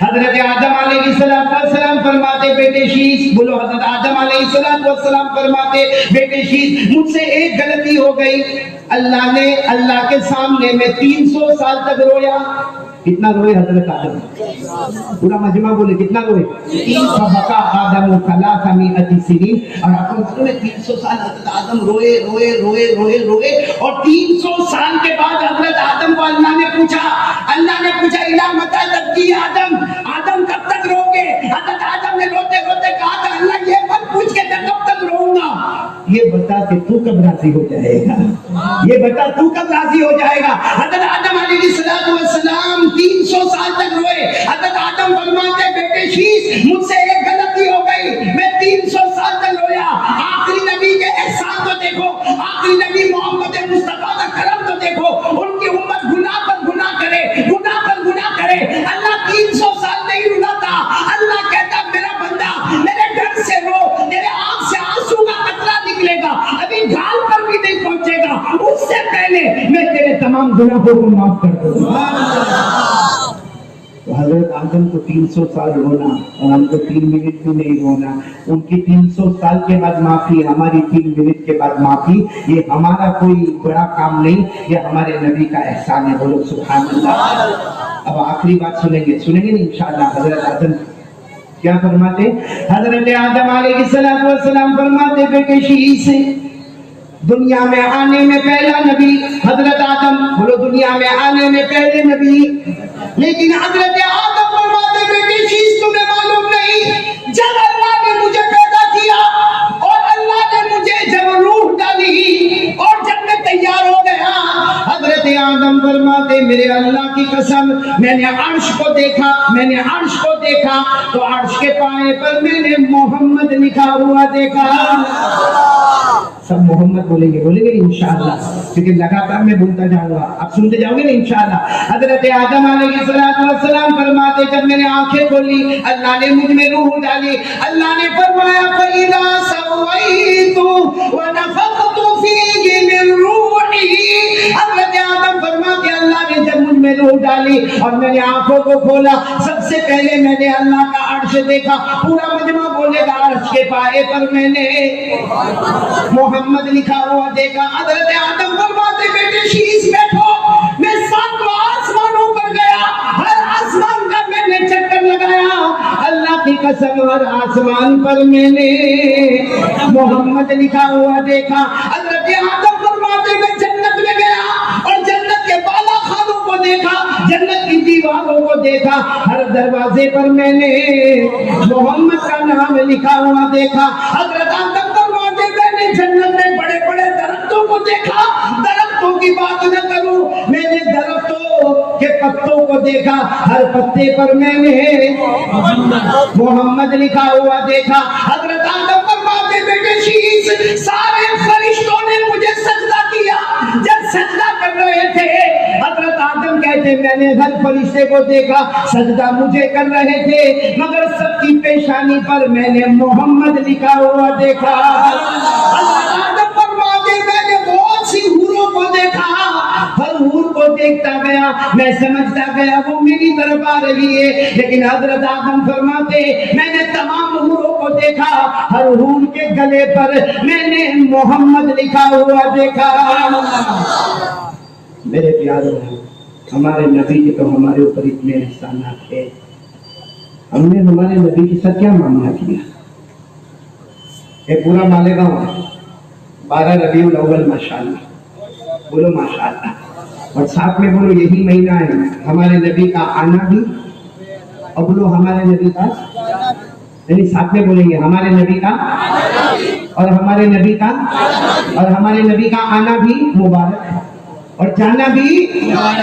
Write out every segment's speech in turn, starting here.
حضرت آدم علیہ السلام فرماتے بیٹے شیش، بولو حضرت آدم علیہ السلام فرماتے بیٹے شیش مجھ سے ایک غلطی ہو گئی، اللہ کے سامنے میں 300 سال تک رویا۔ کتنا روئے حضرت آدم؟ پورا مجمع بولے کتنا روئے؟ فبکا آدم ثلاث مئۃ سنین، اور آپ نے 300 سال حضرت آدم روئے روئے روئے روئے روئے، اور 300 سال کے بعد حضرت آدم کو اللہ نے پوچھا الا متی تبکی آدم، آدم کب تک رو گے؟ حضرت آدم نے روتے روتے کہا کہ اللہ یہ مت پوچھ کے میں کب تک روؤں گا، یہ بتا کہ تو کب راضی ہو جائے گا، یہ بتا تو کب راضی ہو جائے گا۔ حضرت آدم علیہ السلام 300 سال تک روئے۔ حضرت آدم فرماتے بیٹے شیش مجھ سے ایک غلطی ہو گئی، میں 300 سال تک رویا۔ آخری نبی کے احسان تو دیکھو، آخری نبی محمد مصطفیٰ کا کرم تو دیکھو، ان کی امت گناہ پر گناہ کرے، گناہ پر گناہ کرے، اللہ 300 سال نہیں رلاتا۔ اللہ کہتا میرا بندہ میرے ڈر سے رو، میرے آنکھ سے آنسو کا قطرہ نکلے گا، ابھی گال پر بھی نہیں پہنچے گا، اس سے پہلے میں تیرے تمام گناہوں کو معاف کر دوں گا۔ تو حضرت آدم کو 300 سال رونا اور ہم کو 3 منٹ بھی نہیں رونا، ان کی 300 سال کے بعد معافی، ہماری 3 منٹ کے بعد معافی، یہ ہمارا کوئی بڑا کام نہیں، یہ ہمارے نبی کا احسان ہے، بولو سبحان اللہ۔ اب آخری بات سنیں گے نا انشاءاللہ۔ حضرت آدم کیا فرماتے؟ حضرت آدم علیہ السلام فرماتے بیٹے شیش دنیا میں آنے میں پہلا نبی حضرت آدم، بولو دنیا میں آنے میں پہلے نبی، لیکن حضرت آدم فرماتے بیٹے شیش تمہیں معلوم نہیں، جب اللہ نے مجھے پیدا کیا اور اللہ نے مجھے جب روح ڈالی اور جب میں تیار ہو گیا، حضرت آدم فرماتے میرے اللہ کی قسم میں نے عرش کو دیکھا تو عرش کے پائے پر میں نے محمد لکھا ہوا دیکھا۔ سب محمد بولیں گے انشاءاللہ، کیونکہ لگاتار میں بولتا جاؤں گا، آپ سنتے جاؤ گے نا انشاءاللہ۔ حضرت آدم علیہ السلام فرماتے جب میں نے آنکھیں کھولی اللہ نے مجھ میں روح ڈالی، اللہ نے فرمایا فَإِذَا سَوَّيْتُ وَنَفَخْتُ فِيهِ مِن رُوحِي، حضرت آدم فرماتے اللہ نے جب مجھ میں روح ڈالی اور میں نے آنکھوں کو کھولا، سب سے پہلے میں نے اللہ کا عرش دیکھا، پورا مجمع بولے گا عرش کے پائے پر میں نے محمد لکھا ہوا دیکھا۔ حضرت آدم فرماتے بیٹے شیش بیٹھو، میں 7 آسمانوں پر گیا، ہر آسمان کا میں نے چکر لگایا، اللہ کی قسم ہر آسمان پر میں نے محمد لکھا ہوا دیکھا۔ حضرت آدم فرماتے میں جنت میں گیا اور جنت کے بالا خانوں کو دیکھا، جنت کی دیواروں کو دیکھا، ہر دروازے پر میں نے محمد کا نام لکھا ہوا دیکھا۔ حضرت آدم فرماتے میں نے جنت میں بڑے بڑے درختوں کو دیکھا، درختوں کی بات نہ کروں، میں نے درختوں کے پتوں کو دیکھا، ہر پتے پر میں نے محمد لکھا ہوا دیکھا۔ حضرت آدم فرماتے بیٹے شیش سارے فرشتوں نے مجھے سجدہ کیا، جب سجدہ کر رہے تھے حضرت آدم کہتے میں نے ہر فرشتے کو دیکھا سجدہ مجھے کر رہے تھے، مگر سب کی پیشانی پر میں نے محمد لکھا ہوا دیکھا۔ حضرت آدم فرماتے میں نے بہت سی حوروں کو دیکھا، ہر حور کو دیکھتا گیا، میں سمجھتا گیا وہ میری طرف آ رہی ہے، لیکن حضرت آدم فرماتے میں نے تمام حوروں کو دیکھا، ہر حور کے گلے پر میں نے محمد لکھا ہوا دیکھا۔ میرے پیاروں ہمارے نبی کے تو ہمارے اوپر اتنے احسانات ہیں، ہم نے ہمارے نبی کے ساتھ کیا معاملہ کیا؟ یہ پورا مالیگاؤں 12 ربیع الاول ماشاءاللہ، بولو ماشاءاللہ، اور ساتھ میں بولو یہی مہینہ ہے ہمارے نبی کا آنا بھی، اور بولو ہمارے نبی کا، یعنی ساتھ میں بولیں گے ہمارے نبی کا اور ہمارے نبی کا اور ہمارے نبی کا آنا بھی مبارک ہے اور جانا بھی۔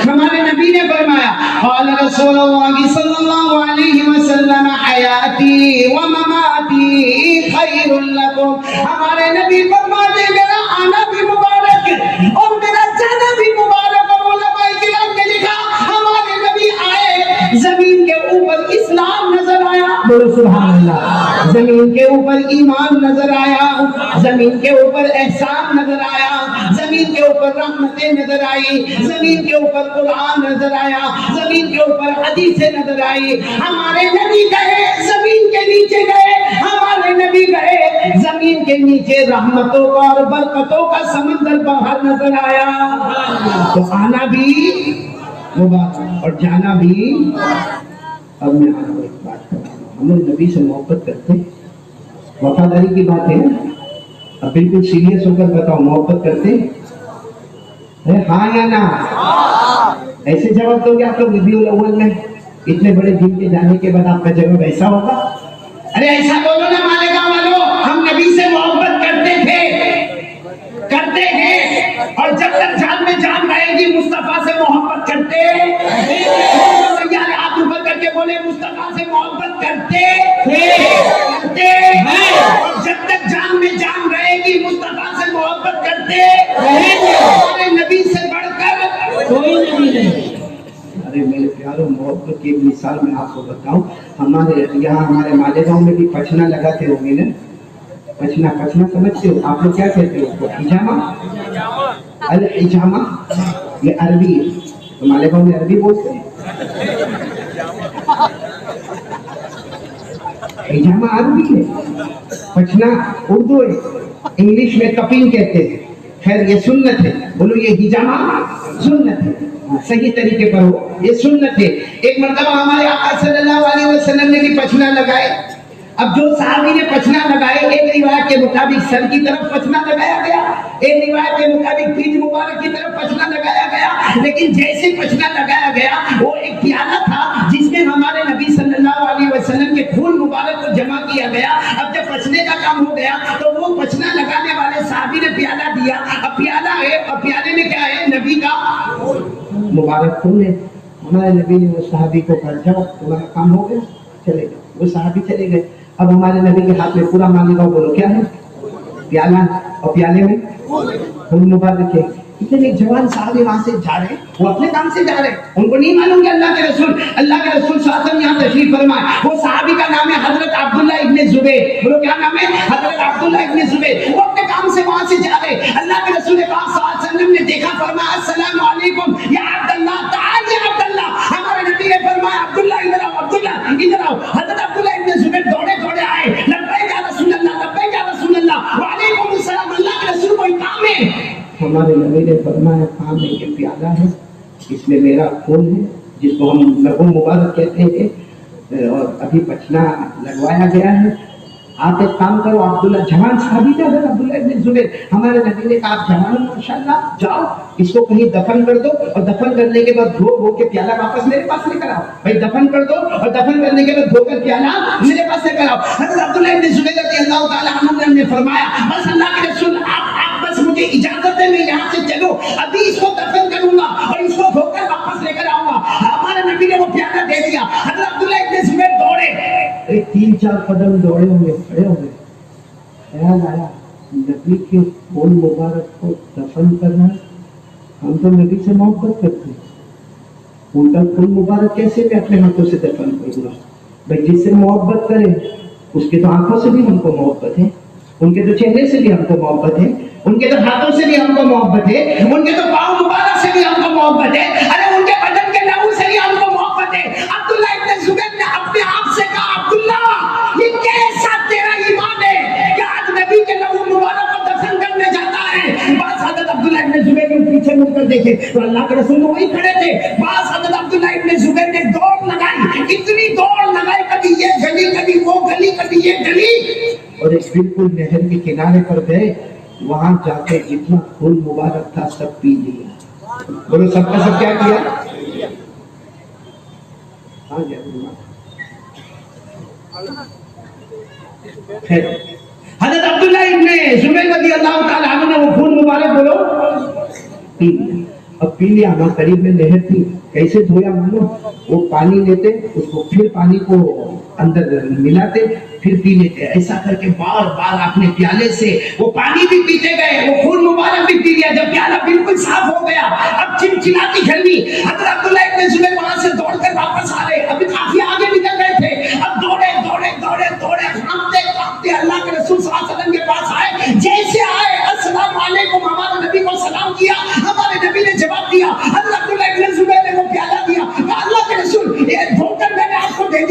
ہمارے نبی نے فرمایا قال رسول اللہ صلی اللہ علیہ وسلم حیاتی و مماتی خیر لکم، ہمارے نبی فرماتے میرا آنا بھی مبارک اور میرا جانا بھی مبارک، اور علماء کرام نے لکھا ہمارے نبی آئے، زمین کے اوپر اسلام نظر آیا، بولو سبحان اللہ، زمین کے اوپر ایمان نظر آیا، زمین کے اوپر احسان نظر آیا، زمین زمین کے اوپر رحمتیں نظر آئی، زمین کے اوپر قرآن نظر آیا، زمین کے اوپر حدیثیں نظر آئی. ہمارے نبی گئے زمین کے نیچے گئے، ہمارے نبی گئے زمین کے نیچے رحمتوں کا اور برکتوں کا سمندر باہر نظر آیا. تو آنا بھی مبارک اور جانا بھی. اب میں آپ کو ایک بات کر رہا ہوں، ہم لوگ نبی سے محبت کرتے ہیں، وفاداری کی بات ہے. اب بالکل سیریس ہو کر بتاؤ، محبت کرتے ہیں؟ ہاں یا نہ؟ ایسے جواب دو گے آپ لوگ ربیع الاول میں اتنے بڑے دن کے جانے کے بعد آپ کا جواب ایسا ہوگا؟ ارے ایسا بولو نا مالیگاؤں والوں، ہم نبی سے محبت کرتے تھے، کرتے ہیں، اور جب تک جان میں جان رہے گی مصطفیٰ سے محبت کرتے ہاتھ اوپر کر کے بولے مصطفیٰ سے محبت کرتے کرتے ہیں، اور جب تک جان میں جان رہے گی مصطفیٰ سے محبت کرتے ہمارے نبی سے بڑھ کر کوئی نبی نہیں. ارے میرے پیاروں، محبت کی ایک مثال میں آپ کو بتاؤں. ہمارے یہاں ہمارے مالیگاؤں میں بھی پچنا لگاتے ہوں گے نا. پچنا سمجھتے ہو آپ لوگ کیا کہتے ہو اس کو؟ حجامہ. الحجامہ یہ عربی ہے، تو مالیگاؤں میں عربی بولتے ہیں. حجامہ عربی ہے، پچنا اردو ہے، انگلش میں کپنگ کہتے ہیں. خیر یہ سنت ہے، بولو یہ حجامہ سنت ہے، صحیح طریقے پر ہو، یہ سنت ہے. ایک مرتبہ ہمارے آقا صلی اللہ علیہ وسلم نے بھی پچنا لگائے. اب جو صحابی نے پچنا لگائے، ایک روایت کے مطابق سر کی طرف پچنا لگایا گیا، ایک روایت کے مطابق پیٹھ مبارک کی طرف پچنا لگایا گیا. لیکن جیسے پچنا لگایا گیا، وہ ایک پیالہ تھا جس میں ہمارے نبی صلی اللہ علیہ وسلم کے خون مبارک کو جمع کیا گیا. اب جب پچنے کا کام ہو گیا تو وہ پچنا لگانے والے صحابی نے پیالہ دیا. اب پیالہ ہے اور پیالے میں کیا ہے؟ نبی کا مبارک خون ہے. ہمارے نبی نے وہ صحابی کو کہا جاؤ تمہارا کام ہو گیا، چلے گئے. وہ صحابی چلے گئے. اب ہمارے نبی کے ہاتھ میں پورا مالیگاؤں بولو کیا ہے؟ پیالہ، اور پیالے میں خون مبارک ہے. اتنے ایک جوان صاحب وہاں سے جا رہے، وہ اپنے کام سے جا رہے، ان کو نہیں معلوم کہ اللہ کے رسول صلی اللہ علیہ وسلم یہاں تشریف فرمائے. وہ صحابی کا نام ہے حضرت عبداللہ ابن زبیر. بولو کیا نام ہے؟ حضرت عبداللہ ابن زبیر. وہ اپنے کام سے وہاں سے جا رہے، اللہ کے رسول پاک صلی اللہ علیہ وسلم نے دیکھا، فرمایا السلام علیکم یا عبداللہ، تعال یا عبداللہ. ہمارے نبی نے فرمایا عبداللہ ادھر آؤ، عبداللہ ادھر آؤ. حضرت عبداللہ ابن زبیر دوڑے دوڑے آئے، لبیک یا رسول اللہ، لبیک یا رسول اللہ، وعلیکم السلام. اللہ کے رسول کوئی کام ہے؟ ہمارے نبی نے فرمایا کام ہے، یہ پیالہ ہے، اس میں میرا خون ہے جس کو ہم لہو مبارک کہتے ہیں، اور ابھی پچنا لگوایا گیا ہے. آپ ایک کام کرو. عبداللہ جوان صحابی تھے حضرت عبداللہ ابن زبیر. ہمارے نبی نے کہا آپ جوان ماشاءاللہ، جاؤ اس کو کہیں دفن کر دو، اور دفن کرنے کے بعد دھو کے پیالہ واپس میرے پاس لے کر آؤ. بھائی دفن کر دو اور دفن کرنے کے بعد دھو کر پیالہ میرے پاس لے کر آؤ. حضرت عبداللہ ابن زبیر رضی اللہ تعالیٰ عنہ نے فرمایا بس اللہ کے رسول آپ بس مجھے اجازت دیں، میں یہاں سے چلو، ابھی اس کو دفن کروں گا اور اس کو دھو کر واپس لے کر آؤں گا. ہمارے نبی نے وہ پیالہ دے دیا. حضرت عبداللہ ابن زبیر دوڑے، 3-4 قدم دوڑے ہوئے، کھڑے ہوئے. خیال آیا نبی کے خون مبارک کو دفن کرنا، ہم تو نبی سے محبت کرتے ہیں، ان کا خون مبارک کیسے میں اپنے ہاتھوں سے دفن کروں گا؟ بھائی جس سے محبت کرے اس کے تو آنکھوں سے بھی ہم کو محبت ہے، ان کے تو چہرے سے بھی ہم کو محبت ہے، ان کے تو ہاتھوں سے بھی ہم کو محبت ہے، ان کے تو پاؤں مبارک سے بھی ہم کو محبت ہے، ارے ان کے بدن کے لہو سے بھی ہم کو محبت ہے. عبداللہ ابن زبیر نے اپنے آپ سے کہا عبداللہ یہ کیسا تیرا ایمان ہے کہ آج نبی کے لہو مبارک کو دفن کرنے جاتا ہے. بعض حضرت عبداللہ ابن زبیر نے پیچھے مڑ کر دیکھے تو اللہ کے رسول وہی کھڑے تھے. بعض حضرت عبداللہ ابن زبیر نے دوڑ لگائی، اتنی دوڑ لگائی، کبھی یہ گلی کبھی وہ گلی کبھی یہ گلی، اور ایک بالکل نہر کے کنارے پر گئے. وہاں جا کے جتنا خون مبارک تھا سب پی لیا. بولو سب کا سب کیا کیا؟ حضرت عبداللہ ابن زبیر رضی اللہ تعالیٰ عنہ نے وہ خون مبارک بولو پی لیا. اب پی لیا، ہمارے قریب میں نہر تھی، کیسے دھویا معلوم؟ وہ پانی لیتے، اس کو پھر پانی کو اندر ملاتے، پھر پی لیتے. ایسا کر کے بار بار اپنے پیالے سے وہ پانی بھی پیتے گئے، وہ خون مبارک بھی پی لیا. جب پیالہ بالکل صاف ہو گیا، اب چمچماتی گرمی، حضرت عبداللہ ابن زبیر وہاں سے دوڑ کر واپس آ رہے، ابھی کافی آگے نکل گئے تھے. اب دوڑے دوڑے دوڑے دوڑے کانپتے کانپتے اللہ کے رسول صلی اللہ علیہ وسلم کے پاس آئے. جیسے آئے السلام علیکم، ہمارے نبی کو سلام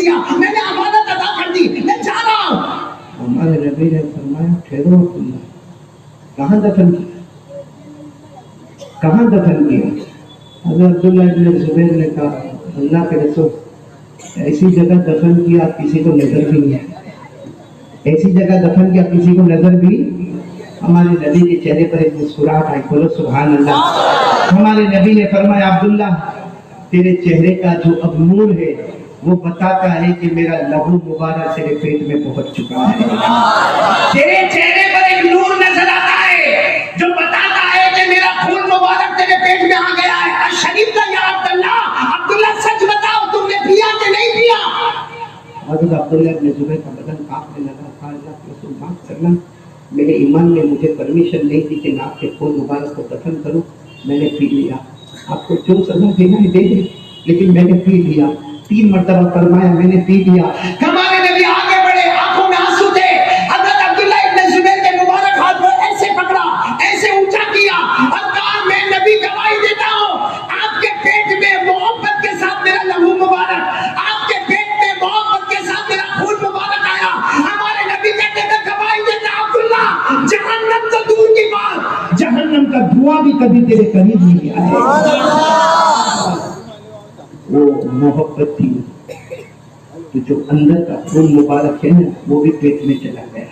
دیا, میں نے امانت ادا کر دی, میں جا رہا ہوں. ہمارے نبی نے فرمایا ٹھہرو عبداللہ, کہاں دفن کیا, کہاں دفن کیا؟ حضرت عبداللہ ابن زبیر نے کہا اللہ کے رسول ایسی جگہ دفن کیا کسی کو نظر بھی نہیں آیا, ایسی جگہ دفن کیا کسی کو نظر بھی. ہمارے نبی کے چہرے پر ایک مسکراہٹ آئی, بولو سبحان اللہ. ہمارے نبی نے فرمایا عبداللہ تیرے چہرے کا جو اب نور ہے وہ بتاتا ہے کہ میرا لہو مبارک تیرے پیٹ میں پہنچ چکا ہے. تیرے چہرے پر ایک نور نظر آتا ہے جو بتاتا ہے کہ میرا خون مبارک تیرے پیٹ میں آ گیا ہے. شریف کا یا عبداللہ, عبداللہ سچ بتاؤ تم نے پیا کہ نہیں پیا؟ حضرت عبداللہ ابن زبیر کا بدن کانپنے لگا. کہا اللہ کے رسول معاف کرنا, میرے ایمان نے مجھے پرمیشن نہیں دی کہ میں آپ کے خون مبارک کو دفن کروں, میں نے پی لیا. آپ کو جو سزا دینا ہے دے دیں, لیکن میں نے پی لیا. 3 مرتبہ فرمایا میں نے پی لیا. ہمارے نبی آگے بڑھے, آنکھوں میں آنسو تھے. حضرت عبداللہ ابن زبیر کے مبارک ہاتھ کو ایسے پکڑا, ایسے اونچا کیا اور کہا میں نبی گواہی دیتا ہوں آپ کے پیٹ میں محبت کے ساتھ میرا لہو مبارک, آپ کے پیٹ میں محبت کے ساتھ میرا خون مبارک آیا. ہمارے نبی کہتے ہیں گواہی دیتا عبداللہ جہنم تو دور کی بات, جہنم کا دھواں بھی کبھی تیرے قریب نہیں آیا. وہ محبت تھی تو جو اندر کا خون مبارک ہے نا وہ بھی پیٹ میں چلا گیا.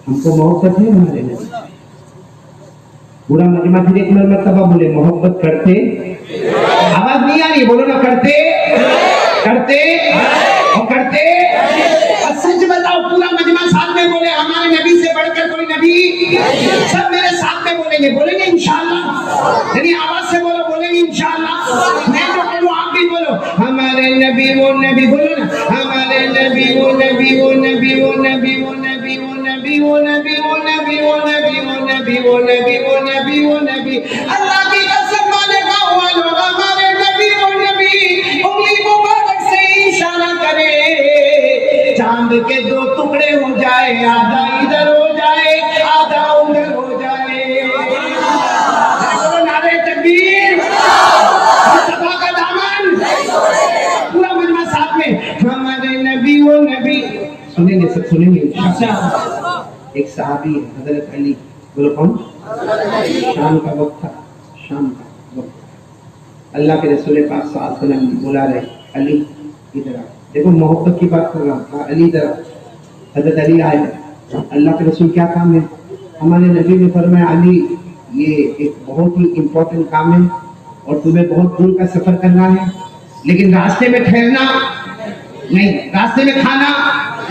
ہم کو محبت ہے ہمارے نبی. پورا مجمع پھر ایک مرتبہ بولے محبت کرتے, آواز نہیں آ رہی, بولو نا کرتے کرتے اور کرتے. اور سچ بتاؤ پورا مجمع ساتھ میں بولے ہمارے نبی سے بڑھ کر کوئی نبی. سب میرے ساتھ میں بولیں گے انشاءاللہ, یعنی آواز سے بولو, بولیں گے انشاءاللہ. میں جو بولوں آپ بھی بولو ہمارے نبی وہ نبی, بولو نا ہمارے نبی وہ نبی وہ نبی وہ نبی وہ نبی وہ نبی وہ نبی وہ نبی وہ نبی وہ نبی وہ نبی وہ نبی وہ نبی. اللہ کی قسم مانے گاؤں والوں ہمارے نبی وہ نبی. انگلی مبارک سے اشارہ کرے, چاند کے 2 ٹکڑے ہو جائے, آدھا ادھر ہو جائے آدھا ادھر ہو جائے. نعرہ تکبیر, مصطفیٰ کا دامن. پورا مجمع ساتھ میں ہمارے نبی وہ نبی. سنیں گے, سب سنیں گے انشاءاللہ. ایک صحابی ہے حضرت علی, بولو کون؟ شام کا وقت تھا, شام کا وقت. اللہ کے رسول پاک صلی اللہ علیہ وسلم بلا رہے علی ادھر آ. دیکھو محبت کی بات کر رہا ہوں, علی ادھر آ. حضرت علی آئے. اللہ کے رسول کیا کام ہے؟ ہمارے نبی نے فرمایا علی یہ ایک بہت ہی امپورٹنٹ کام ہے اور تمہیں بہت دور کا سفر کرنا ہے, لیکن راستے میں ٹھہرنا نہیں, راستے میں کھانا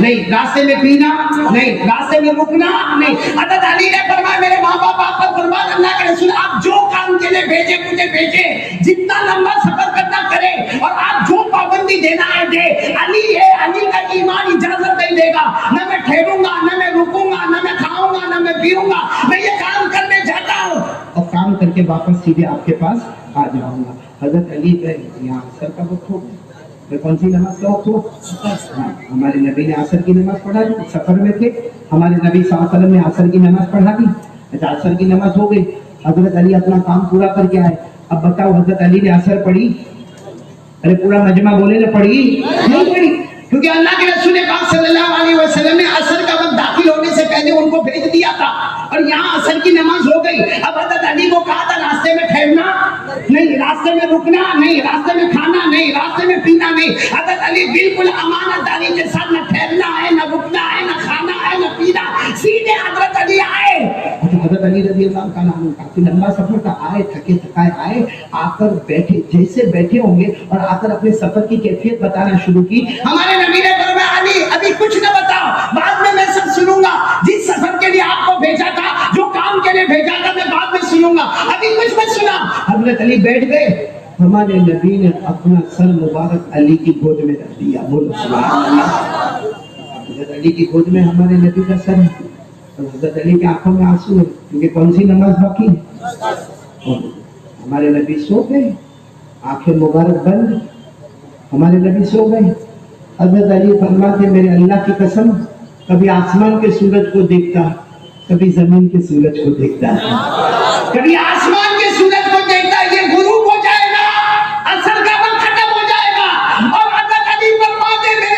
نہیں, راستے میں پینا نہیں, راستے میں رکنا نہیں. حضرت علی نے فرمایا میرے ماں باپ آپ پر قربان, اللہ کے رسول آپ جو کام کے لیے بھیجے مجھے بھیجے, جتنا لمبا سفر کرنا کرے اور آپ جو پابندی دینا ہے دے. علی ہے, علی کا ایمان اجازت نہیں دے گا, نہ میں ٹھہروں گا, نہ میں رکوں گا, نہ میں کھاؤں گا, نہ میں پیوں گا, میں یہ کام کرنے جاتا ہوں اور کام کر کے واپس سیدھے آپ کے پاس آ جاؤں گا. حضرت علی گئے, یہاں عصر کا وقت ہو گیا. کون سی نماز کا وقت ہو؟ ہمارے نبی نے عصر کی نماز پڑھا دی, سفر میں تھے, ہمارے نبی صلی اللہ علیہ وسلم نے عصر کی نماز پڑھا دی. عصر کی نماز ہو گئی, حضرت علی اپنا کام پورا کر کے آئے. اب بتاؤ حضرت علی نے عصر پڑھی؟ ارے پورا مجمع بولے نا پڑھی نہیں پڑھی, کیونکہ اللہ کے رسول پاک صلی اللہ علیہ وسلم نے عصر کا وقت داخل ہونے سے پہلے ان کو بھیج دیا تھا اور یہاں عصر کی نماز ہو گئی. اب حضرت علی کو کہا تھا راستے میں ٹھہرنا نہیں, راستے میں رکنا نہیں, راستے میں کھانا نہیں, راستے میں پینا نہیں. حضرت علی بالکل امانت داری کے ساتھ نہ ٹھہرنا ہے, نہ رکنا ہے, نہ کھانا ہے, نہ پینا, سیدھے حضرت علی آئے. حضرت علی رضی اللہ تعالیٰ عنہ کافی لمبا سفر تھا, آئے تھکے تھکائے آئے, آ کر بیٹھے, جیسے بیٹھے ہوں گے اور آ کر اپنے سفر کی کیفیت بتانا شروع کی. ہمارے نبی نے فرمایا علی ابھی کچھ نہ بتاؤ, بعد میں سب سنوں گا. جس سفر کے لیے آپ کو بھیجا تھا, جو کام کے لیے بھیجا تھا, میں بعد میں سنوں گا, ابھی کچھ مت سنا. حضرت علی بیٹھ گئے. ہمارے نبی نے اپنا سر مبارک علی کی گود میں رکھ دیا. بولو سبحان اللہ. حضرت علی کی گود میں ہمارے نبی کا سر ہے اور حضرت علی کی آنکھوں میں آنسو ہے, کیونکہ کون سی نماز باقی ہے. اور ہمارے نبی سو گئے, آنکھیں مبارک بند, ہمارے نبی سو گئے. حضرت علی فرماتے میرے اللہ کی قسم کبھی آسمان کے سورج کو دیکھتا, کبھی زمین کے سورج کو دیکھتا, کبھی آسمان کے سورج کو دیکھتا, یہ غروب ہو جائے گا, عصر کا وقت ختم ہو جائے گا, اور حضرت علی فرماتے میرے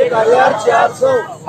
1400।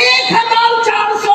1400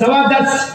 10:15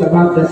10:15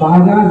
12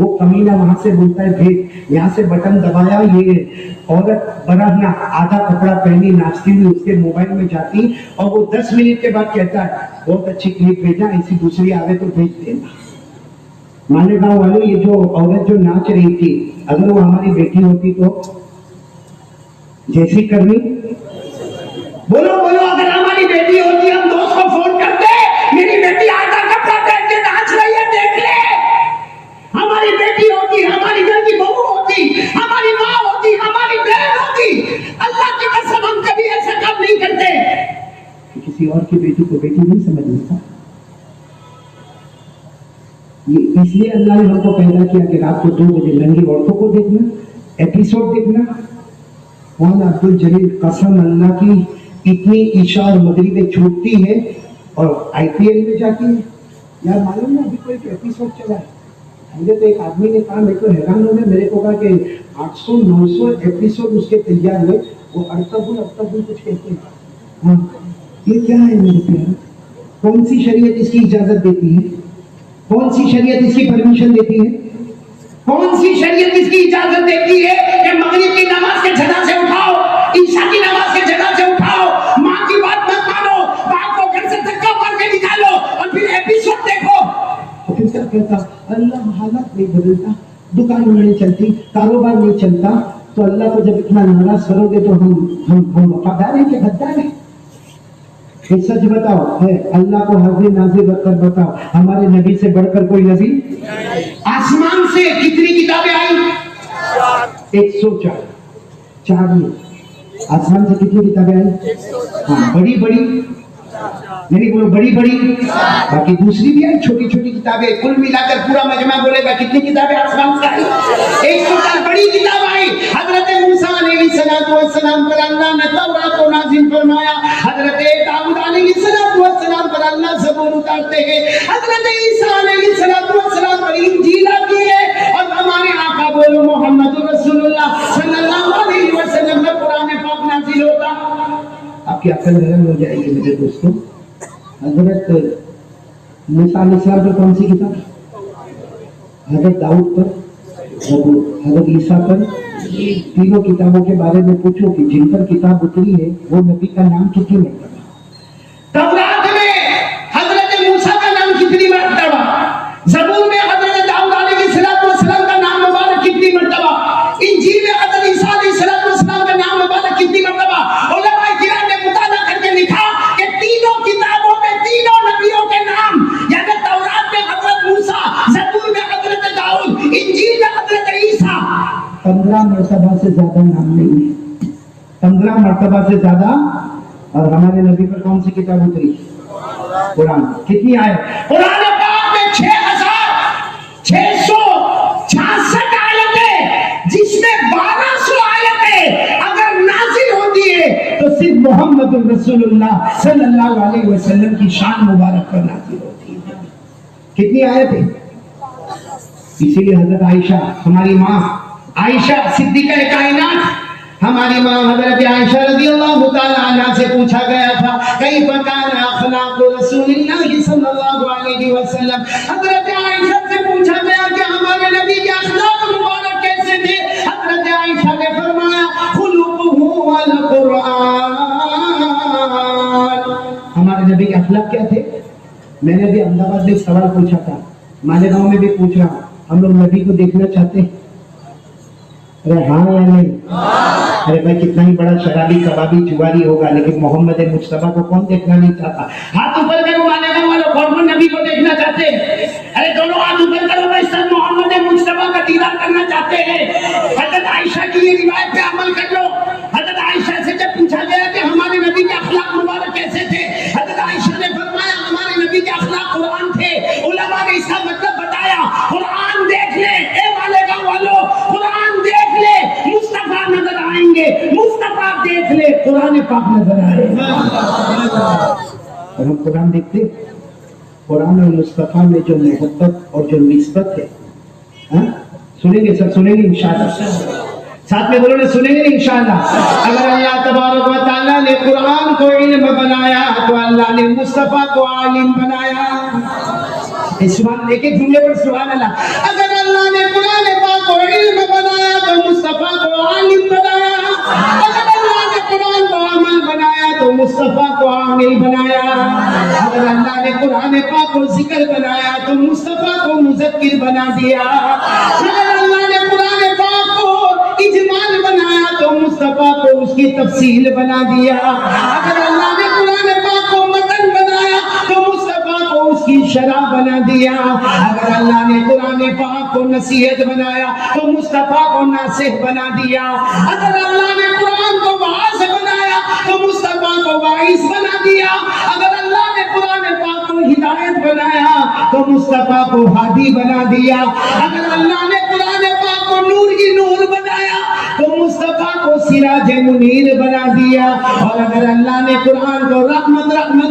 وہ کمینہ وہاں سے بولتا ہے بھیج، یہاں سے بٹن دبایا، یہ عورت برہنہ آدھا کپڑا پہنی ناچتی ہوئی اس کے موبائل میں جاتی اور وہ 10 منٹ کے بعد کہتا ہے بہت اچھی کلپ بھیجا، ایسی دوسری آوے تو بھیج دینا۔ مالیگاؤں والوں، یہ جو عورت جو ناچ رہی تھی اگر وہ ہماری بیٹی ہوتی تو جیسی کرنی، بولو بولو، اگر ہماری بیٹی ہوتی ہم دوست کو فون کرتے میری بیٹی آدھا کپڑا پہن کے ناچ رہی ہے دیکھ لے۔ ہماری بیٹی ہوتی، ہماری گھر کی بہو ہوتی، ہماری ماں ہوتی، ہماری بہن ہوتی، اللہ کی قسم ہم کبھی ایسا کام نہیں کرتے۔ کسی اور کی بیٹی کو بیٹی نہیں سمجھتا، یہ اس لیے اللہ نے ہم کو پیدا کیا کہ رات کو 2 بجے ننگی عورتوں کو دیکھنا، ایپیسوڈ دیکھنا۔ کون عبد الجلیل، قسم اللہ کی اتنی عشاء اور مغربیں چھوٹتی ہے اور IPL میں جاتی ہے۔ یار معلوم ہے ابھی کوئی ایپیسوڈ چلا ہے، مجھے تو ایک آدمی نے کہا، میں تو حیران ہو گیا، میرے کو کہا کہ 800-900 ایپیسوڈ اس کے تیار ہوئے، وہ ارتبل کچھ کہتے ہیں۔ ہاں یہ کیا ہے میرے پیارے؟ کون سی شریعت اس کی اجازت دیتی ہے؟ کون سی شریعت اس کی پرمیشن دیتی ہے؟ کون سی شریعت اس کی اجازت دیتی ہے کہ مغرب کی نماز کے جھگڑا سے اٹھاؤ، عشاء کی نماز کے جھگڑا سے اٹھاؤ، ماں کی بات مت مانو، باپ کو گھر سے دھکا مار کے نکالو اور پھر ایپیسوڈ دیکھو۔ اور پھر کیا کہتا؟ اللہ حالات نہیں بدلتا، دکان نہیں چلتی، کاروبار نہیں چلتا، تو اللہ کو جب اتنا ناراض کرو گے تو ہم وفادار ہیں کہ غدار ہیں؟ یہ سچ بتاؤ، ہے اللہ کو حاضر ناظر رکھ کر بتاؤ، ہمارے نبی سے بڑھ کر کوئی نبی؟ آسمان سے کتنی کتابیں آئیں؟ 104 4 میں آسمان سے کتنی کتابیں آئی؟ ہاں بڑی بڑی، نہیں بولو بڑی بڑی، باقی دوسری بھی آئی چھوٹی چھوٹی کتابیں، کل ملا کر پورا مجمع بولے گا کتنی کتابیں آسمان سے آئی؟ 104 بڑی کتاب آئی۔ حضرت موسیٰ علیہ السلام پر اللہ نے تورات کو نازل فرمایا، حضرت داؤد علیہ السلام پر اللہ زبور اتارتے ہیں، حضرت عیسیٰ علیہ السلام پر انجیل آتی ہے، اور ہمارے آقا بولو محمد رسول اللہ صلی اللہ علیہ وسلم پر قرآن پاک نازل ہوتا۔ آپ کی عقل حیران ہو جائے گی میرے دوستوں۔ حضرت موسیٰ علیہ السلام پر کون سی کتاب؟ حضرت داؤد پر زبور، حضرت عیسیٰ پر، تینوں کتابوں کے بارے میں پوچھو کہ جن پر کتاب اتری ہے وہ نبی کا نام کتنی مرتبہ؟ تورات میں حضرت موسیٰ کا نام کتنی مرتبہ، زبور میں حضرت داؤد علیہ السلام کا نام مبارک کتنی مرتبہ، انجیل میں حضرت عیسیٰ علیہ السلام کا نام مبارک کتنی مرتبہ۔ علماء کرام نے مطالعہ کر کے لکھا کہ تینوں کتابوں میں تینوں نبیوں کے نام، یعنی تورات میں حضرت موسیٰ، زبور میں حضرت داؤد، انجیل میں حضرت عیسیٰ، 15 مرتبہ سے زیادہ نام نہیں ہے، 15 مرتبہ سے زیادہ۔ اور ہمارے نبی پر کون سی کتاب اتری؟ قرآن۔ کتنی آئے؟ قرآن پاک میں 6666 آیتیں، جس میں 1200 آیتیں اگر نازل ہوتی ہے تو صرف محمد رسول اللہ صلی اللہ علیہ وسلم کی شان مبارک پر نازل ہوتی ہے۔ کتنی آیتیں؟ اسی لیے حضرت عائشہ، ہماری ماں عائشہ صدیقہ کائنات، ہماری ماں حضرت عائشہ رضی اللہ تعالی عنہ سے پوچھا گیا تھا کیف کان اخلاق رسول اللہ صلی اللہ علیہ وسلم، حضرت عائشہ سے پوچھا گیا کہ ہمارے نبی کے اخلاق مبارک کیسے تھے؟ حضرت عائشہ نے فرمایا خلقہ القرآن، ہمارے نبی کے اخلاق کیا تھے؟ میں نے بھی احمد آباد میں سوال پوچھا تھا، مالیگاؤں میں بھی پوچھ رہا ہوں، ہم لوگ نبی کو دیکھنا چاہتے ہیں؟ ارے ہاں یا نہیں؟ ارے بھائی کتنا ہی بڑا شرابی کبابی جواری ہوگا لیکن محمد مصطفیٰ کو کون دیکھنا نہیں چاہتا؟ ہاتھ اوپر کرو مالیگاؤں والوں، کون نبی کو دیکھنا چاہتے ہیں؟ ارے دونوں ہاتھ اوپر کرو بھائی، سب محمد مصطفیٰ کا دیدار کرنا چاہتے ہیں۔ حضرت عائشہ کی یہ روایت پہ عمل کر لو۔ حضرت عائشہ سے جب پوچھا گیا کہ ہمارے نبی کے اخلاق مبارک کیسے تھے، حضرت عائشہ نے فرمایا ہمارے نبی کے اخلاق قرآن تھے۔ علماء نے اس کا مطلب بتایا، قرآن دیکھ لے اے مالیگاؤں والوں، قرآن دیکھ لے مصطفیٰ نظر آئیں گے، مصطفیٰ دیکھ لے قرآن پاک نظر آئے گا۔ اور ہم قرآن دیکھتے، قرآن اور مصطفیٰ میں جو محبت اور جو نسبت ہے، سنیں گے سب، سنیں گے انشاءاللہ، ساتھ میں بولو نا سنیں گے انشاءاللہ۔ اگر اللہ تبارک و تعالیٰ نے قرآن کو علم بنایا تو اللہ نے مصطفیٰ کو عالم بنایا۔ سبحان، ایک ایک جملے پر سبحان اللہ۔ اگر اللہ نے عامل بنایا. اگر اللہ نے قرآن پاک کو ذکر بنایا تو مصطفیٰ کو مذکر بنا دیا. اگر اللہ نے قرآن پاک کو اجمال بنایا تو مصطفیٰ کو اس کی تفصیل بنا دیا. اگر اللہ نے قرآن پاک کو متن بنایا تو مصطفیٰ کو اس کی شرح بنا دیا. اگر اللہ نے قرآن پاک کو نصیحت بنایا تو مصطفیٰ کو ناصح بنا دیا. اگر اللہ نے قرآن کو واعظ بنایا تو مصطفیٰ کو واعظ بنا دیا. اگر اللہ نے قرآن پاک کو ہدایت بنایا تو مصطفیٰ کو ہادی بنا دیا. اگر اللہ نے قرآن پاک کو نور کی نور بنایا تو مصطفیٰ کو سراج منیر بنا دیا. اور اگر اللہ نے قرآن کو رحمت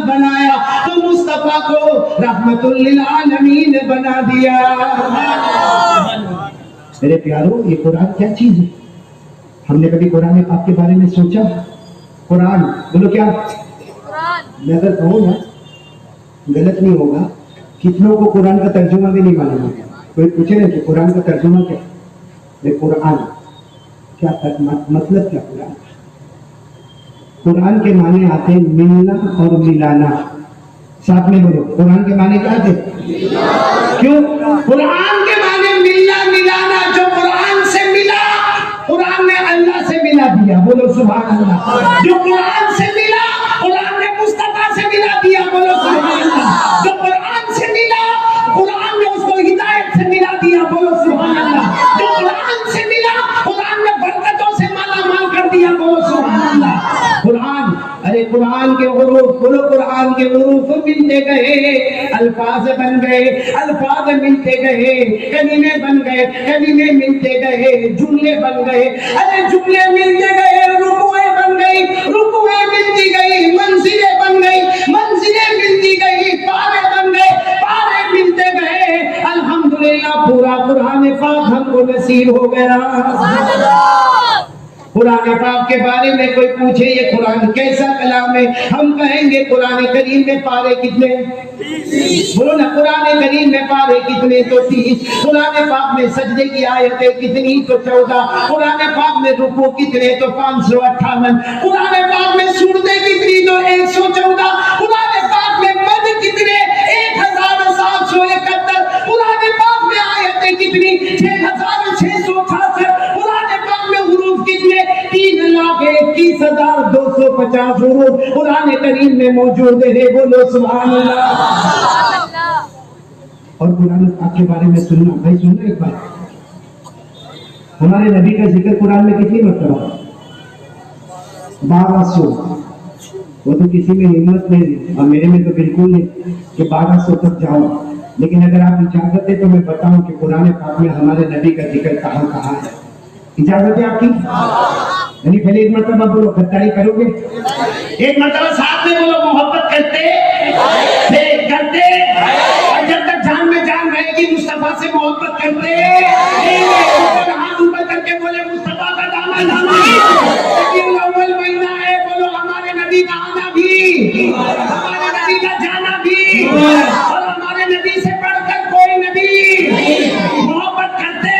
بنایا تو مصطفیٰ کو رحمت للعالمین بنا دیا. میرے پیارو، یہ قرآن کیا چیز ہے؟ ہم نے کبھی قرآن پاک کے بارے میں سوچا؟ قرآن بولو کیا؟ میں اگر کہوں نا غلط نہیں ہوگا، کتنوں کو قرآن کا ترجمہ بھی نہیں معلوم ہوگا. کوئی پوچھے نا کہ قرآن کا ترجمہ کیا ہے؟ قرآن کیا مطلب کیا؟ قرآن کے معنی آتے ہیں ملنا اور ملانا. ساتھ میں بولو، قرآن کے معنی کیا آتے؟ کیوں؟ قرآن کے معنی ملنا ملانا. جو قرآن سے ملا قرآن نے اللہ سے ملا دیا. بولو سبحان اللہ. جو قرآن سے ملا قرآن نے مصطفیٰ سے ملا دیا. بولو سبحان اللہ. جو قرآن سے ملا قرآن نے اس کو ہدایت سے ملا دیا. بولو سبحان اللہ. جو قرآن سے ملا قرآن نے برکتوں سے مالا مال کر دیا. بولو سبحان اللہ. قرآن، ارے قرآن کے حروف، بولو قرآن کے حروف ملتے گئے، الفاظ بن گئے، الفاظ ملتے گئے، کلمے بن گئے، کلمے ملتے گئے، جملے بن گئے. ارے جملے ملتے گئے، رکوعیں بن گئی، رکوعیں ملتی گئی، منزلیں بن گئی، منزلیں ملتی گئی، پارے بن گئے، پارے ملتے گئے. الحمدللہ پورا قرآن پاک ہم کو نصیب ہو گیا. قرآن پاک کے بارے میں کوئی پوچھے یہ قرآن کیسا کلام ہے، ہم کہیں گے قرآن کریم میں پارے کتنے؟ بولو نا، قرآن کریم میں پارے کتنے؟ تو 30. قرآن پاک میں سجدے کی آیتیں کتنی؟ تو 14. قرآن پاک میں رکوع کتنے؟ تو 558. قرآن پاک میں سورتیں کتنی؟ تو 114. قرآن پاک میں مد کتنے؟ 1771. قرآن پاک میں آیتیں کتنی؟ 6666. قرآن پاک میں حروف کتنے؟ 3,21,250 حروف قرآن کریم میں موجود ہے. بولو سبحان اللہ. اور قرآن پاک کے بارے میں سننا، بھائی سننا ایک بات، ہمارے نبی کا ذکر قرآن میں کتنی مرتبہ؟ 1200. وہ تو کسی میں ہمت نہیں، اور میرے میں تو بالکل نہیں کہ 1200 تک جاؤ. لیکن اگر آپ اجازت ہے تو میں بتاؤں کہ قرآن پاک میں ہمارے نبی کا ذکر کہاں کہاں ہے. اجازت ہے آپ کی؟ یعنی پہلے ایک مرتبہ بولو، غداری کرو گے؟ ایک مرتبہ ساتھ میں بولو، محبت کرتے کرتے. اور جب تک جان میں جان رہے گی مصطفیٰ سے محبت کرتے. ہاتھ اوپر کر کے بولے مصطفیٰ کا دامن ہمیں اول مہینہ ہے. بولو ہمارے نبی کا آنا بھی، ہمارے نبی کا جانا بھی، اور ہمارے نبی سے بڑھ کر کوئی نبی. محبت کرتے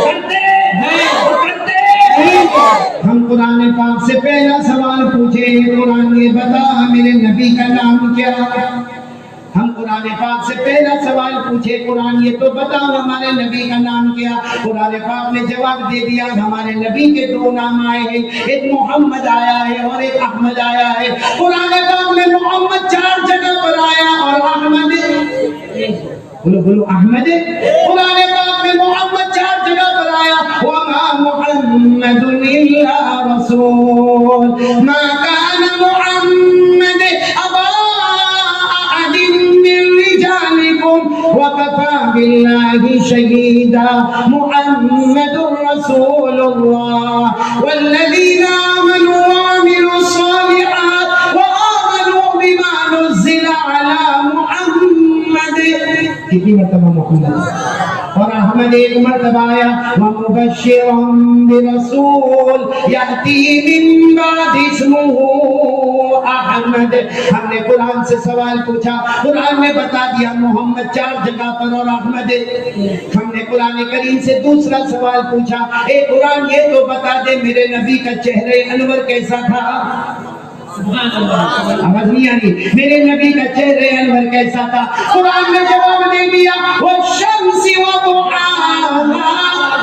کرتے کرتے. ہم قرآن پاک سے پہلا سوال پوچھے، قرآن یہ بتا میرے نبی کا نام کیا؟ ہم قرآن پاک سے پہلا سوال پوچھے، قرآن یہ تو بتاؤ ہمارے نبی کا نام کیا؟ قرآن پاک نے جواب دے دیا ہمارے نبی کے 2 نام آئے ہیں، ایک محمد آیا ہے اور ایک احمد آیا ہے. قرآن پاک میں محمد 4 جگہ پر آیا اور احمد، بولو بولو احمد. قرآن پاک میں محمد 4 جگہ پر آیا. وما محمد الا رسول ما كان محمد ابا احد من رجالكم وكفى بالله شهيدا. محمد رسول الله والذين آمنوا وعملوا الصالحات وآمنوا بما نزل على محمد. کتنی مرتبہ محمد اور احمد ایک مرتبہ آیا. ومبشرا برسول یأتی من بعد اسمه احمد. ہم نے قرآن سے سوال پوچھا، قرآن نے بتا دیا محمد 4 جگہ پر اور احمد. ہم نے قرآن کریم سے دوسرا سوال پوچھا، اے قرآن یہ تو بتا دے میرے نبی کا چہرہ انور کیسا تھا؟ آواز نہیں آ رہی؟ میرے نبی کا چہرے انور کیسا تھا؟ قرآن نے جواب دے دیا والشمس وضحاها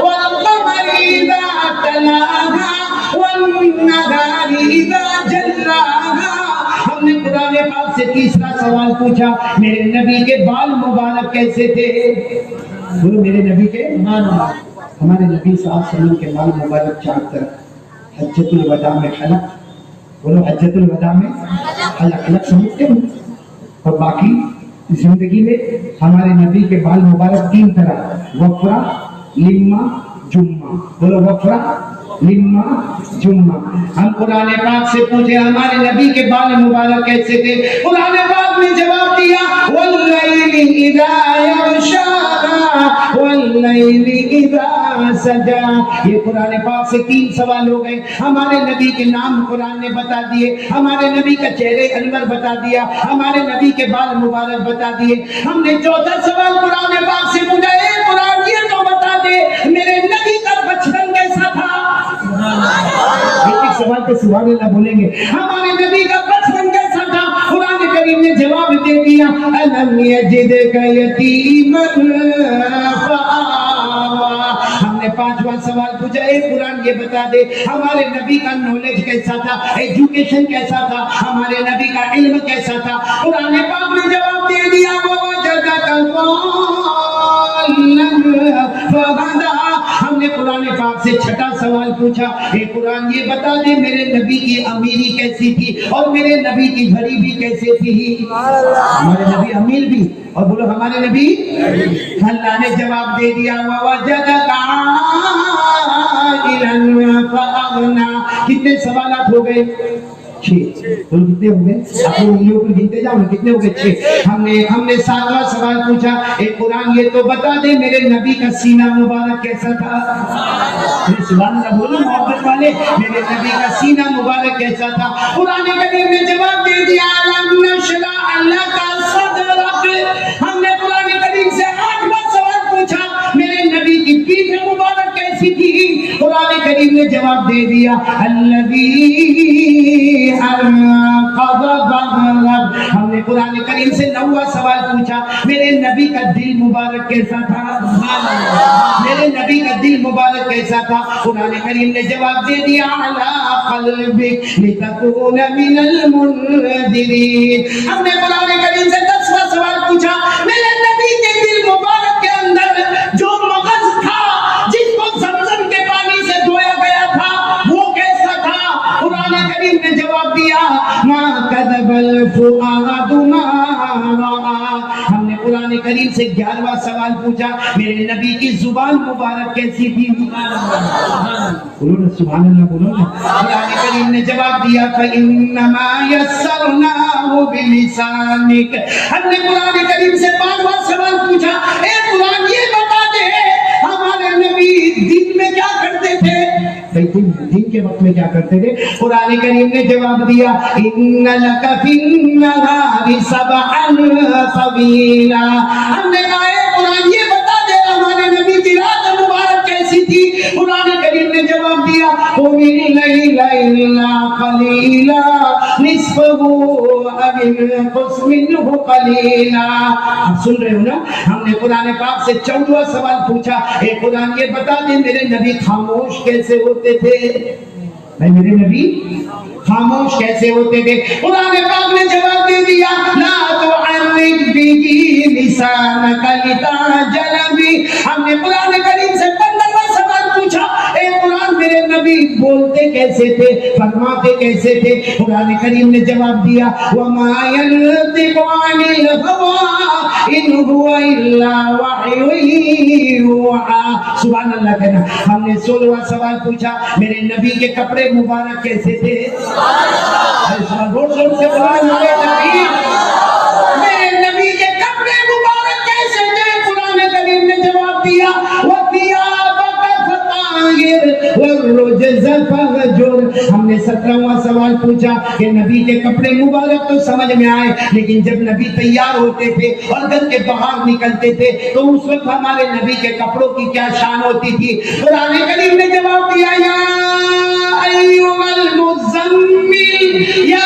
والقمر اذا تلاها والنهار اذا جلاها۔ ہم نے قرآن پاک سے تیسرا سوال پوچھا میرے نبی کے بال مبارک کیسے تھے؟ بولو میرے نبی کے ہمارے نبی صلی اللہ علیہ وسلم کے بال مبارک چار طرف حجۃ الوداع میں حلق، بولو حجۃ الوداع میں حلق سمجھتے ہو، اور باقی زندگی میں ہمارے نبی کے بال مبارک تین طرح وفرا، لما، جمہ، بولو وفرا، لما، جمہ۔ ہم قرآن پاک سے پوچھے ہمارے نبی کے بال مبارک کیسے تھے؟ قرآن پاک نے جواب دیا واللیل اذا یغشاها واللیل اذا سجا۔ یہ قرآن پاک سے تین سوال ہو گئے۔ ہمارے نبی کے نام قرآن نے بتا دیے، ہمارے نبی کا چہرے انور بتا دیا، ہمارے نبی کے بال مبارک بتا دیے۔ ہم نے چوتھا سوال قرآن پاک سے پوچھا اے قرآن یہ تو بتا دے میرے نبی کا بچپن کیسا تھا؟ ایک سوال پہ سبحان اللہ بولیں گے، ہمارے نبی کا بچپن کیسا تھا؟ قرآن کریم نے جواب دے دیا الم یجدک یتیما فآویٰ۔ ہم نے پانچواں سوال پوچھا اے قرآن یہ بتا دے ہمارے نبی کا نالج کیسا تھا، ایجوکیشن کیسا تھا، ہمارے نبی کا علم کیسا تھا؟ قرآن پاک نے جواب دے دیا ووجدک ضالا فہدیٰ۔ ہم نے قرآن پاک سے چھٹا سوال پوچھا اے قرآن یہ بتا دے میرے نبی کی امیری کیسی تھی اور میرے نبی کی غریبی کیسی تھی؟ ہمارے نبی امیر بھی، اور بولو ہمارے نبی، اللہ نے جواب دے دیا ووجدک عائلا فأغنیٰ۔ کتنے سوالات ہو گئے؟ 6۔ بولو کتنے ہو گئے؟ اپنی انگلیوں پر گنتے جاؤ، کتنے ہو گئے؟ 6۔ ہم نے 7واں سوال پوچھا اے قرآن یہ تو بتا دے میرے نبی کا سینہ مبارک کیسا تھا؟ سبحان اللہ بولو محبت والے، میرے نبی کا سینہ مبارک کیسا تھا؟ قرآن کریم نے جواب دے دیا الم نشرح لک صدرک۔ ہم نے قرآن کریم سے 8واں سوال پوچھا میرے نبی کی پیٹھ مبارک کیسی تھی؟ قرآن کریم نے جواب دے دیا الذی انقض ظہرک۔ ہم نے قرآن کریم سے 9واں سوال پوچھا میرے نبی کا دل مبارک کیسا تھا؟ میرے نبی کا دل مبارک کیسا تھا؟ قرآن کریم نے جواب دے دیا علی قلبک لتکون من المنذرین۔ ہم نے قرآن کریم سے 10واں سوال پوچھا میرے نبی کے دل مبارک کے اندر جو مغز تھا جس کو زمزم کے پانی سے دھویا گیا تھا وہ کیسا تھا؟ قرآن کریم نے جواب دیا ما کذب الفؤاد ما رأى۔ ہم نے قرآن کریم سے 11واں سوال پوچھا میرے نبی کی زبان مبارک کیسی تھی؟ بولو نا سبحان اللہ بولو نا۔ قرآن کریم نے جواب دیا فَإِنَّمَا يَسَّرْنَاهُ بِلِسَانِكَ۔ ہم نے قرآن کریم سے 5واں سوال پوچھا اے قرآن یہ بتا دے ہمارے نبی دن میں کیا کرتے تھے؟ دن کے وقت میں کیا کرتے تھے؟ قرآن کریم نے جواب دیا ان لک فی النہار سبحا طویلا۔ ہم نے کہا اے قرآن یہ بتا دے ہمارے نبی کی رات مبارک کیسی تھی؟ قرآن کریم نے جواب دیا قم اللیل الا قلیلا نصفہ او انقص منہ قلیلا۔ آپ سن رہے ہو نا؟ ہم نے قرآن پاک سے 14واں سوال پوچھا اے قرآن یہ بتا دے میرے نبی خاموش کیسے ہوتے تھے؟ بھائی میرے نبی خاموش کیسے ہوتے تھے؟ قرآن پاک نے جواب دے دیا لا تحرک بہ لسانک لتعجل بہ۔ ہم نے قرآن کریم سے 15واں سوال پوچھا اے قرآن میرے نبی بولتے کیسے تھے، فرماتے کیسے تھے؟ قرآن کریم نے جواب دیا وما ينطق عن الهوى ان هو الا وحی یوحی۔ سبحان اللہ کہنا۔ ہم نے 16واں سوال پوچھا میرے نبی کے کپڑے مبارک کیسے تھے؟ زور زور سے بولو میرے نبی کے کپڑے مبارک کیسے تھے؟ قرآن کریم نے جواب دیا وَثِيَابَكَ فَطَهِّرْ وَالرُّجْزَ فَاهْجُرْ۔ ہم نے 17واں سوال پوچھا کہ نبی کے کپڑے مبارک تو سمجھ میں آئے لیکن جب نبی تیار ہوتے تھے اور گھر کے باہر نکلتے تھے تو اس وقت ہمارے نبی کے کپڑوں کی کیا شان ہوتی تھی؟ قرآن کریم نے جواب دیا یا ایھا المزمل یا